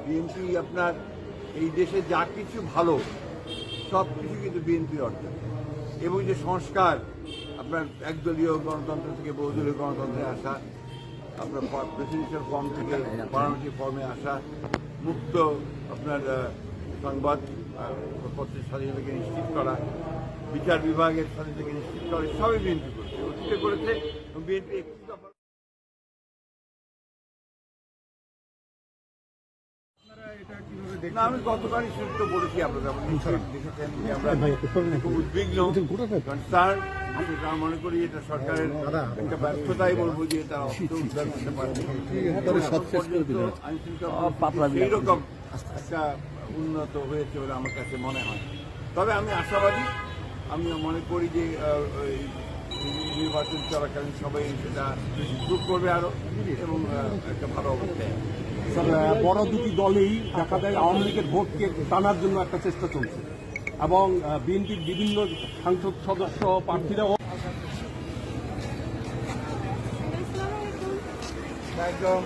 BNP আপনার এই দেশে যা কিছু ভালো সব কিছু কিন্তু বিএনপির অর্জন, এবং যে সংস্কার আপনার একদলীয় গণতন্ত্র থেকে বহুদলীয় গণতন্ত্রে আসা, আপনার প্রেসিডেন্সিয়াল ফর্ম থেকে পার্লামেন্টারি ফর্মে আসা, মুক্ত আপনার সংবাদ পত্রের স্বাধীনতাকে নিশ্চিত করা, বিচার বিভাগের স্বাধীনতাকে নিশ্চিত করা, সবই বিএনপি করেছে, অতীতে করেছে। বিএনপি না, আমি গতকালই সেটা তো বলেছি, আপনারা দেখেছেন যে আমরা খুব উদ্বিগ্ন, কনসার্ন। সেটা মনে করি এটা সরকারের একটা ব্যর্থতাই বলবো যে এটা উদ্ধার করতে পারবে এইরকম একটা উন্নত হয়েছে বলে আমার কাছে মনে হয়। তবে আমি আশাবাদী, আমি মনে করি যে নির্বাচন চলাকালীন সবাই সেটা ইমপ্রুভ করবে আরো, এবং একটা ভালো অবস্থায়। বড় দুটি দলেই দেখা যায় আওয়ামী লীগের ভোটকে টানার জন্য একটা চেষ্টা চলছে, এবং বিএনপির বিভিন্ন সাংসদ সদস্য প্রার্থীরাও একদম